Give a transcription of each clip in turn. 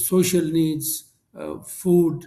social needs, food,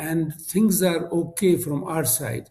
and things are okay from our side.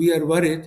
we are worried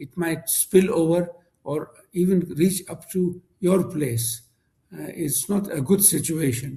it might spill over or even reach up to your place. It's not a good situation.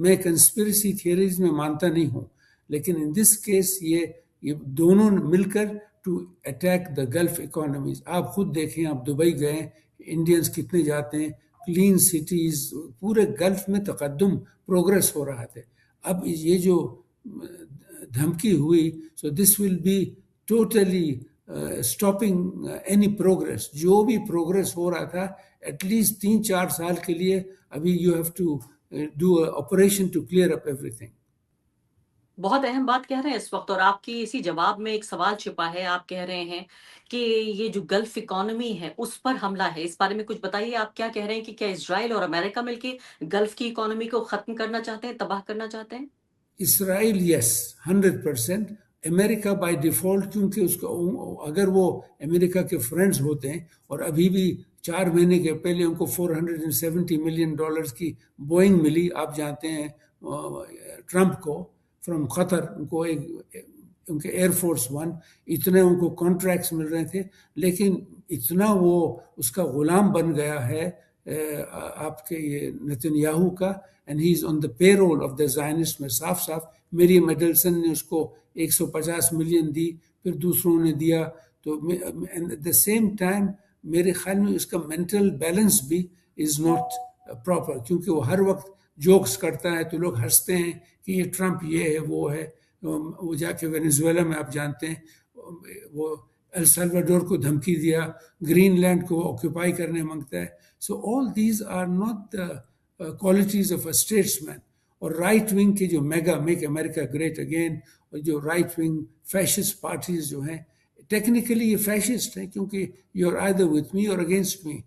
میں conspiracy theories میں مانتا نہیں ہوں، لیکن ان this case یہ دونوں مل کر to attack the Gulf economies. آپ خود دیکھیں، آپ دبئی گئے، انڈینز کتنے جاتے ہیں، کلین سٹیز، پورے گلف میں تقدم پروگرس ہو رہا تھا. اب یہ جو دھمکی ہوئی، so this will be totally stopping any progress. جو بھی پروگرس ہو رہا تھا ایٹ لیسٹ 3-4 سال کے لیے ابھی you have to do operation to clear up everything. بہت اہم بات کہہ رہے ہیں اس وقت، اور آپ کی اسی جواب میں ایک سوال چھپا ہے. آپ کہہ رہے ہیں کہ یہ جو گلف اکانومی ہے اس پر حملہ ہے. اس بارے میں کچھ بتائیے، آپ کیا کہہ رہے ہیں کہ کیا اسرائیل اور امریکہ مل کے گلف کی اکانومی کو ختم کرنا چاہتے ہیں، تباہ کرنا چاہتے ہیں؟ اسرائیل یس 100%. امریکہ بائی ڈیفالٹ، کیونکہ اس کو اگر وہ امریکہ کے فرینڈز ہوتے ہیں، اور ابھی بھی 4 مہینے کے پہلے ان کو $470 ملین کی بوئنگ ملی. آپ جانتے ہیں ٹرمپ کو فرام قطر، ان کو ان کے ایئر فورس 1 اتنے ان کو کانٹریکٹس مل رہے تھے، لیکن اتنا وہ اس کا غلام بن گیا ہے آپ کے یہ نتن یاہو کا، and he is on the payroll of the Zionist. میں صاف میری میڈلسن نے اس کو 150 ملین دی، پھر دوسروں نے دیا. تو ایٹ دا سیم ٹائم میرے خیال میں اس کا مینٹل بیلنس بھی از ناٹ پراپر، کیونکہ وہ ہر وقت جوکس کرتا ہے تو لوگ ہنستے ہیں کہ یہ ٹرمپ یہ ہے وہ ہے. وہ جا کے وینیزویلا میں آپ جانتے ہیں وہ ایل سلواڈور کو دھمکی دیا، گرین لینڈ کو آکوپائی کرنے مانگتا ہے. So all these are not the qualities of a statesman. اور رائٹ ونگ کے جو MAGA make America great again, اور جو رائٹ ونگ فیشسٹ پارٹیز جو ہیں، ٹیکنیکلی یہ فیشسٹ ہیں کیونکہ you are either with me اور اگینسٹ می.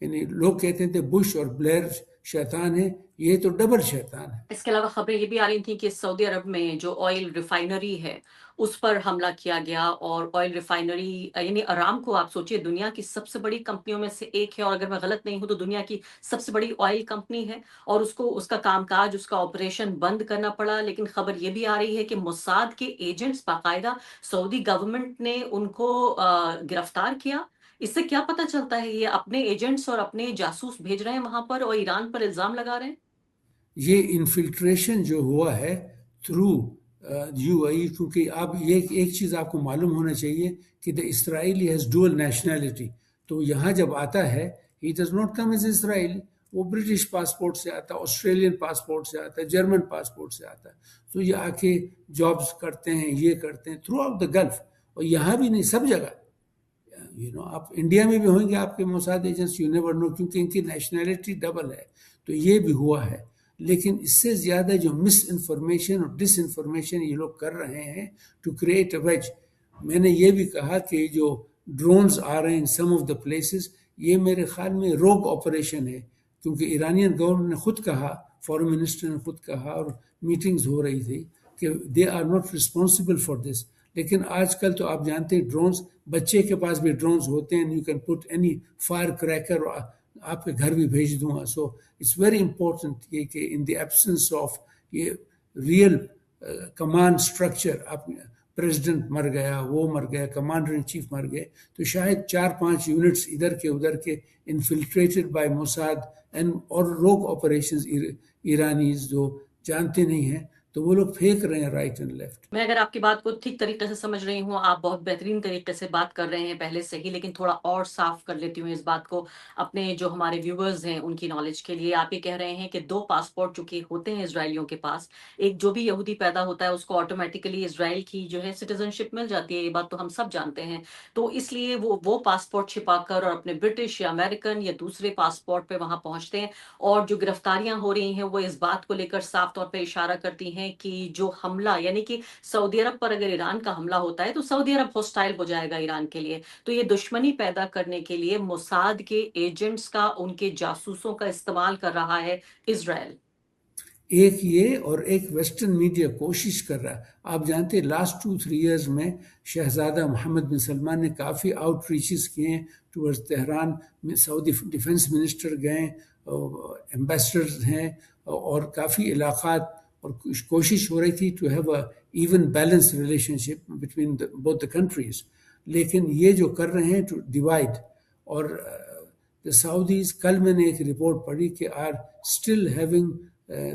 یعنی لوگ کہتے تھے بش اور بلیئر شیطان ہے، یہ تو ڈبل شیطان ہے. اس کے علاوہ خبریں یہ بھی آ رہی تھیں کہ سعودی عرب میں جو آئل ریفائنری ہے اس پر حملہ کیا گیا، اور آئل ریفائنری یعنی ارامکو، آپ سوچئے دنیا کی سب سے بڑی کمپنیوں میں سے ایک ہے، اور اگر میں غلط نہیں ہوں تو دنیا کی سب سے بڑی آئل کمپنی ہے، اور اس کا کام کاج، اس کا آپریشن بند کرنا پڑا. لیکن خبر یہ بھی آ رہی ہے کہ موساد کے ایجنٹس باقاعدہ سعودی گورنمنٹ نے ان کو گرفتار کیا. اس سے کیا پتہ چلتا ہے یہ اپنے ایجنٹس اور اپنے جاسوس بھیج رہے ہیں وہاں پر اور ایران پر الزام لگا رہے ہیں؟ یہ انفلٹریشن جو ہوا ہے تھرو یو اے ای، کیونکہ اب ایک چیز آپ کو معلوم ہونا چاہیے کہ the Israeli has dual nationality. تو یہاں جب آتا ہے he does not come as Israel, وہ برٹش پاسپورٹ سے آتا ہے، آسٹریلین پاسپورٹ سے آتا ہے، جرمن پاسپورٹ سے آتا ہے. تو یہ آ کے جابس کرتے ہیں، یہ کرتے ہیں تھرو آؤٹ دا گلف، اور یہاں بھی نہیں، سب جگہ. آپ انڈیا میں بھی ہوں گے آپ کے Mossad agents, you never know, کیونکہ ان کی نیشنلٹی ڈبل ہے. تو یہ بھی ہوا ہے. لیکن اس سے زیادہ جو مس انفارمیشن اور ڈس انفارمیشن یہ لوگ کر رہے ہیں ٹو کریٹ اے ویج. میں نے یہ بھی کہا کہ جو ڈرونز آ رہے ہیں ان سم آف دا پلیسز، یہ میرے خیال میں روگ آپریشن ہے، کیونکہ ایرانین گورنمنٹ نے خود کہا، فارن منسٹر نے خود کہا، اور میٹنگز ہو رہی تھی کہ they are not responsible for this. لیکن آج کل تو آپ جانتے ہیں ڈرونز، بچے کے پاس بھی ڈرونز ہوتے ہیں، you can put any fire cracker, آپ کے گھر بھی بھیج دوں گا. سو اٹس ویری امپورٹنٹ یہ کہ ان دی ایبسنس آف یہ ریئل کمانڈ اسٹرکچر، آپ پریزیڈنٹ مر گیا، وہ مر گیا، کمانڈر ان چیف مر گئے، تو شاید 4-5 یونٹس ادھر کے ادھر کے انفلٹریٹڈ بائی موساد اور روگ آپریشنز ایرانیز جو جانتے نہیں ہیں، تو وہ لوگ پھینک رہے ہیں رائٹ اینڈ لیفٹ. میں اگر آپ کی بات کو ٹھیک طریقے سے سمجھ رہی ہوں، آپ بہت بہترین طریقے سے بات کر رہے ہیں پہلے سے ہی، لیکن تھوڑا اور صاف کر لیتی ہوں اس بات کو اپنے جو ہمارے ویورز ہیں ان کی نالج کے لیے. آپ یہ کہہ رہے ہیں کہ 2 پاسپورٹ چونکہ ہوتے ہیں اسرائیلیوں کے پاس، ایک جو بھی یہودی پیدا ہوتا ہے اس کو آٹومیٹیکلی اسرائیل کی جو ہے سٹیزن شپ مل جاتی ہے، یہ بات تو ہم سب جانتے ہیں. تو اس لیے وہ پاسپورٹ چھپا کر اور اپنے برٹش یا امریکن یا دوسرے پاسپورٹ پہ وہاں پہنچتے ہیں. اور جو گرفتاریاں ہو رہی ہیں وہ اس بات کو لے کر صاف طور پہ اشارہ کرتی ہیں کہ جو حملہ، یعنی کہ سعودی عرب پر اگر ایران کا حملہ ہوتا ہے تو سعودی عرب ہوسٹائل ہو جائے گا ایران کے لیے. تو یہ دشمنی پیدا کرنے کے لیے موساد کے ایجنٹس کا، ان کے جاسوسوں کا استعمال کر رہا ہے اسرائیل. ایک یہ اور ایک ویسٹرن میڈیا کوشش کر رہا ہے. آپ جانتے ہیں لاسٹ 2-3 ایئرز میں شہزادہ محمد بن سلمان نے کافی آؤٹ ریچز کیے ہیں towards Tehran. Saudi defence minister گئے، ایمبیسڈرز ہیں، اور کافی علاقات، اور کوشش ہو رہی تھی to have a even balance relationship between both the countries. لیکن یہ جو کر رہے ہیں ٹو ڈیوائڈ. اور سعودیز، کل میں نے ایک رپورٹ پڑھی کہ are still having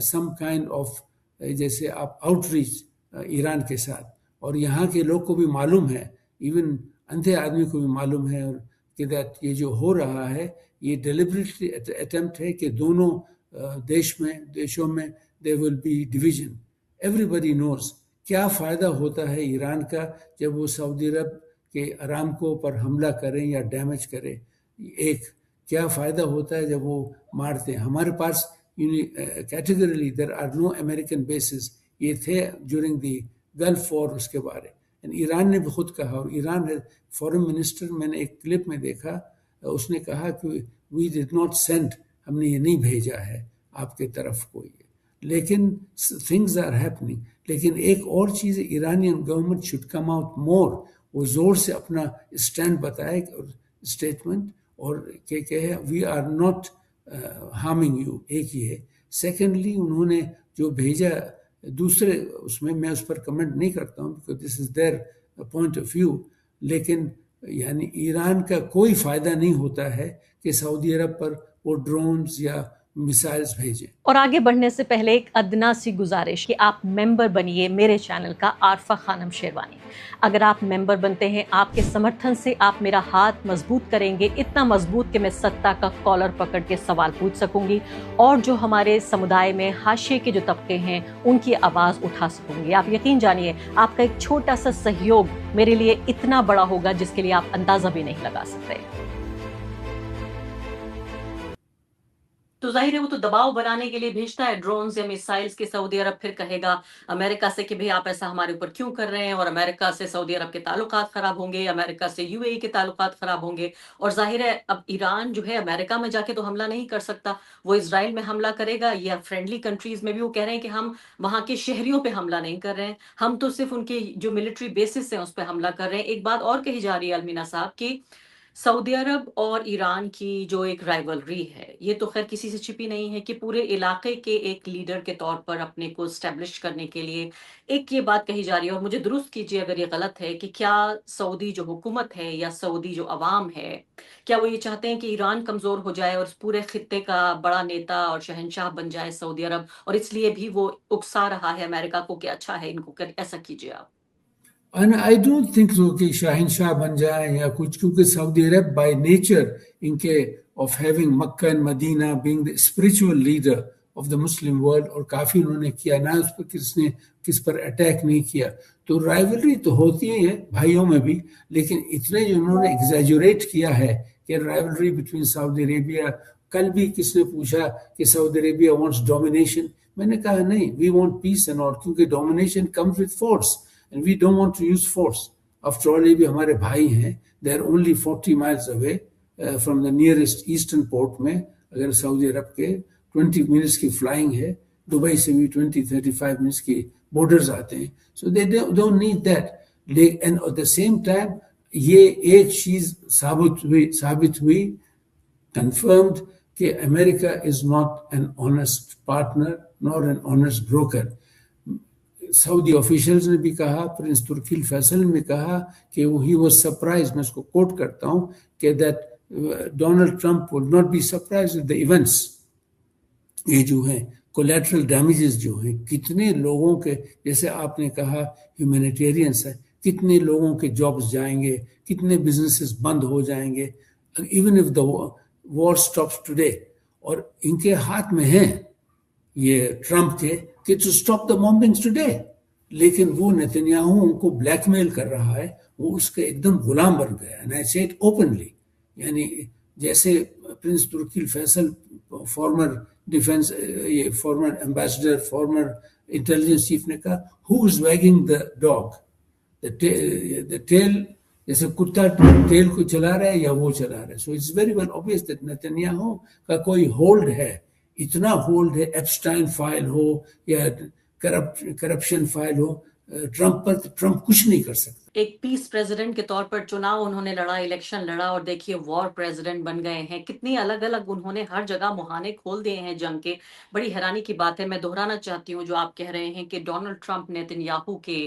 some kind of جیسے آپ آؤٹ ریچ ایران کے ساتھ. اور یہاں کے لوگ کو بھی معلوم ہے, ایون اندھے آدمی کو بھی معلوم ہے کہ یہ جو ہو رہا ہے یہ ڈیلیبریٹلی اٹیمپٹ ہے کہ دونوں دیشوں میں there will be division. Everybody knows کیا فائدہ ہوتا ہے ایران کا جب وہ سعودی عرب کے ارامکو پر حملہ کریں یا ڈیمیج کریں. ایک کیا فائدہ ہوتا ہے جب وہ مارتے ہیں. ہمارے پاس کیٹیگریلی there are no American bases. یہ تھے ڈیورنگ دی گلف وار. اس کے بارے ایران نے بھی خود کہا, اور ایران فورن منسٹر میں نے ایک کلپ میں دیکھا, اس نے کہا کہ we did not send, ہم نے یہ نہیں بھیجا ہے آپ کے طرف کوئی. لیکن things are happening. لیکن ایک اور چیز Iranian government should come out more. وہ زور سے اپنا اسٹینڈ بتائے اسٹیٹمنٹ, اور کہ we are not harming you. ایک ہی ہے. سیکنڈلی انہوں نے جو بھیجا دوسرے اس میں اس پر کمنٹ نہیں کرتا ہوں because this is their point of view. لیکن یعنی ایران کا کوئی فائدہ نہیں ہوتا ہے کہ سعودی عرب پر وہ ڈرونز یا میسائلز بھیجیں. اور آگے بڑھنے سے پہلے ایک ادنا سی گزارش کہ آپ ممبر بنیے میرے چینل کا عارفہ خانم شیروانی. اگر آپ ممبر بنتے ہیں, آپ کے سمرتھن سے آپ میرا ہاتھ مضبوط کریں گے, اتنا مضبوط کہ میں سطح کا کالر پکڑ کے سوال پوچھ سکوں گی, اور جو ہمارے سمودائے میں حاشیے کے جو طبقے ہیں ان کی آواز اٹھا سکوں گی. آپ یقین جانیے آپ کا ایک چھوٹا سا سہیوگ میرے لیے اتنا بڑا ہوگا جس کے لیے آپ اندازہ بھی نہیں لگا سکتے. تو ظاہر ہے وہ تو دباؤ بنانے کے لیے بھیجتا ہے ڈرونز یا میسائلز کے. سعودی عرب پھر کہے گا امریکہ سے کہ بھئی آپ ایسا ہمارے اوپر کیوں کر رہے ہیں, اور امریکہ سے سعودی عرب کے تعلقات خراب ہوں گے, امریکہ سے یو اے ای کے تعلقات خراب ہوں گے. اور ظاہر ہے اب ایران جو ہے امریکہ میں جا کے تو حملہ نہیں کر سکتا, وہ اسرائیل میں حملہ کرے گا, یا فرینڈلی کنٹریز میں بھی وہ کہہ رہے ہیں کہ ہم وہاں کے شہریوں پہ حملہ نہیں کر رہے ہیں, ہم تو صرف ان کے جو ملٹری بیسز ہیں اس پہ حملہ کر رہے ہیں. ایک بات اور کہی جا رہی ہے المینا صاحب کہ سعودی عرب اور ایران کی جو ایک رائیولری ہے, یہ تو خیر کسی سے چھپی نہیں ہے کہ پورے علاقے کے ایک لیڈر کے طور پر اپنے کو اسٹیبلش کرنے کے لیے ایک یہ بات کہی جا رہی ہے, اور مجھے درست کیجیے اگر یہ غلط ہے, کہ کیا سعودی جو حکومت ہے یا سعودی جو عوام ہے, کیا وہ یہ چاہتے ہیں کہ ایران کمزور ہو جائے اور اس پورے خطے کا بڑا نیتا اور شہنشاہ بن جائے سعودی عرب, اور اس لیے بھی وہ اکسا رہا ہے امریکہ کو کہ اچھا ہے ان کو ایسا کیجیے آپ. And I don't think so کہ شاہنشاہ بن جائے یا کچھ, کیونکہ سعودی عرب بائی نیچر ان کے of having Mecca and Medina being the spiritual leader of the Muslim world, اور کافی انہوں نے کیا, نہ اس پر کس پر اٹیک نہیں کیا. تو رائیولری تو ہوتی ہے بھائیوں میں بھی, لیکن اتنے جو انہوں نے ایگزیجوریٹ کیا ہے کہ رائیولری بٹوین سعودی عربیہ. کل بھی کس نے پوچھا کہ سعودی عربیہ wants domination, میں نے کہا نہیں, we want peace and all, کیونکہ domination comes with force. And we don't want to use force. After all, یہ بھی ہمارے بھائی ہیں. They are only 40 miles away from the nearest eastern port میں. اگر سعودی عرب کے 20 minutes کی فلائنگ ہے, دبئی سے بھی 20-35 minutes کی بورڈرز آتے ہیں. So they don't need that. And at the same time, یہ ایک چیز ثابت ہوئی confirmed کہ America is not an honest partner nor an honest broker. Saudi officials نے بھی کہا, پرنس ترکی الفیصل نے کہا کہ he was surprised, میں اس کو کوٹ کرتا ہوں, کہ that Donald Trump would not be surprised with the events. یہ جو ہیں collateral damages جو ہیں, کتنے لوگوں کے, جیسے آپ نے کہا humanitarians ہیں, کتنے لوگوں کے جابز جائیں گے, کتنے بزنسز بند ہو جائیں گے, even if the war stops today. اور ان کے ہاتھ میں ہیں یہ ٹرمپ کے کہ to stop the bombings today. لیکن وہ نتنیاہو ان کو بلیک میل کر رہا ہے, وہ اس کے ایک دم غلام بن گیا. and I say it openly. یعنی جیسے prince Turki Al Faisal former defence, یہ former ambassador, former intelligence chief نے کہا who is wagging the dog, the tail, جیسے کتا ٹیل کو چلا رہا ہے یا وہ چلا رہا ہے. so it's very well obvious that Netanyahu کا کوئی ہولڈ ہے, اتنا ہولڈ ہے, ایپسٹائن فائل ہو یا کرپشن فائل ہو ٹرمپ پر, ٹرمپ کچھ نہیں کر سکتا. ایک پیس پریزیڈنٹ کے طور پر چناؤ انہوں نے لڑا, الیکشن لڑا, اور دیکھیے وار پریزیڈنٹ بن گئے ہیں. کتنی الگ الگ انہوں نے ہر جگہ مہانے کھول دیے ہیں جنگ کے. بڑی حیرانی کی بات ہے. میں دہرانا چاہتی ہوں جو آپ کہہ رہے ہیں کہ ڈونلڈ ٹرمپ نیتنیاہو کے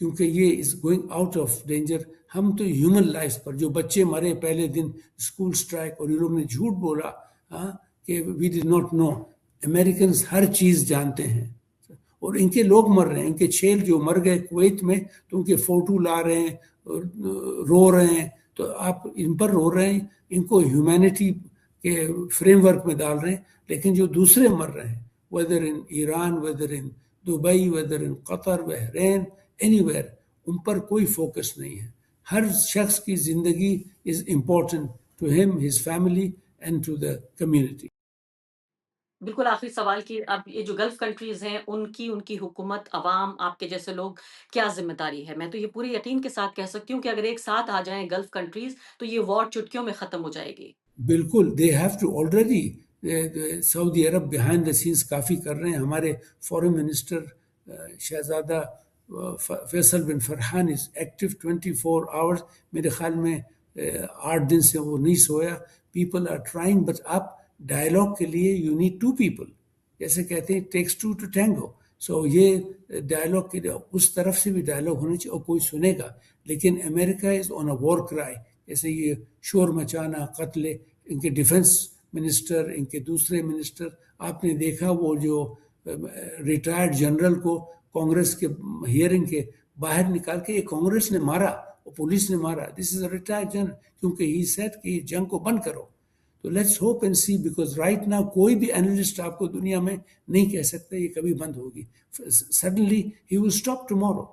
کیونکہ یہ is going out of danger. ہم تو ہیومن لائف پر جو بچے مرے پہلے دن اسکول اسٹرائک، اور یہ لوگ نے جھوٹ بولا کہ وی ڈڈ ناٹ نو. امریکنز ہر چیز جانتے ہیں، اور ان کے لوگ مر رہے ہیں. ان کے چھیل جو مر گئے کویت میں تو ان کے فوٹو لا رہے ہیں، رو رہے ہیں. تو آپ ان پر رو رہے ہیں، ان کو ہیومینٹی کے فریم ورک میں ڈال رہے ہیں. لیکن جو دوسرے مر رہے ہیں، whether in Iran, whether in Dubai, whether in Qatar, Bahrain, anywhere, ان پر کوئی فوکس نہیں ہے. ہر شخص کی زندگی is important to him, his family and to the community. بالکل آخری سوال کہ اب یہ جو گلف کنٹریز ہیں ان کی حکومت، عوام، آپ کے جیسے لوگ کیا ذمہ داری ہے؟ میں تو یہ پورے یقین کے ساتھ کہہ سکتی ہوں کہ اگر ایک ساتھ آ جائیں گلف کنٹریز تو یہ وار چٹکیوں میں ختم ہو جائے گی. بالکل، دے ہیو ٹو آلریڈی. سعودی عرب بیہائنڈ دا سینس کافی کر رہے ہیں. ہمارے فورن منسٹر شہزادہ Faisal bin Farhan is active 24 hours. میرے خیال میں 8 دن سے وہ نہیں سویا. پیپل آر ٹرائنگ، بٹ آپ ڈائلاگ کے لیے یو نیڈ 2 پیپل. جیسے کہتے ہیں ٹیکس 2 ٹو ٹینگو. سو یہ ڈائلاگ کے لیے اس طرف سے بھی ڈائلاگ ہونا چاہیے اور کوئی سنے گا. لیکن امریکہ از آن اے وار کرائے. جیسے یہ شور مچانا، قتل، ان کے ڈیفنس منسٹر، ان کے دوسرے منسٹر. آپ نے دیکھا وہ جو ریٹائرڈ جنرل کو کانگریس کے ہیئرنگ کے باہر نکال کے ایک کانگریس نے مارا اور پولیس نے مارا. دس از اے ریٹائرڈ جنرل، کیونکہ ہی سیڈ کہ جنگ کو بند کرو. تو let's hope and see, because right now کوئی بھی اینالسٹ آپ کو دنیا میں نہیں کہہ سکتا یہ کبھی بند ہوگی. Suddenly he will stop tomorrow,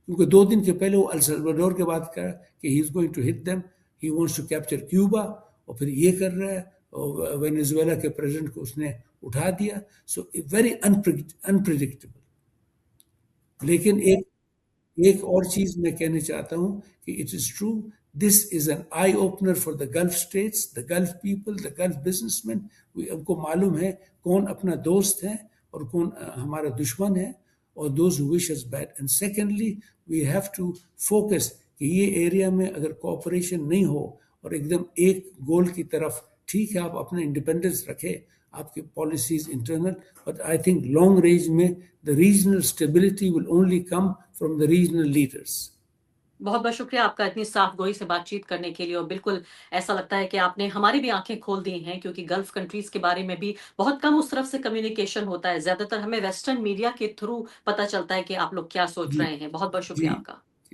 کیونکہ 2 دن کے پہلے وہ السلوڈور کے بات کہا کہ he is going to hit them, he wants to capture Cuba, اور پھر یہ کر رہا ہے. اور وینیزویلا کے پریزیڈنٹ کو اس نے اٹھا دیا. So very unpredictable. لیکن ایک اور چیز میں کہنا چاہتا ہوں کہ it is true, this is an eye opener for the Gulf states, the Gulf people, the Gulf businessman. ان کو معلوم ہے کون اپنا دوست ہے اور کون ہمارا دشمن ہے، اور those who wish us bad. And secondly, we have to focus کہ یہ ایریا میں اگر کوآپریشن نہیں ہو اور ایک دم ایک گول کی طرف، ٹھیک ہے آپ اپنا انڈیپینڈنس رکھے، آپ کی policies internal, but I think long range میں the regional stability will only come from the regional leaders. بہت بہت شکریہ آپ کا اتنی صاف گوئی سے بات چیت کرنے کے لیے. اور بالکل ایسا لگتا ہے کہ آپ نے ہماری بھی آنکھیں کھول دی ہیں، کیونکہ گلف کنٹریز کے بارے میں بھی بہت کم اس طرف سے کمیونیکیشن ہوتا ہے. زیادہ تر ہمیں ویسٹرن میڈیا کے تھرو پتہ چلتا ہے کہ آپ لوگ کیا سوچ جی رہے ہیں. بہت بہت جی شکریہ آپ کا.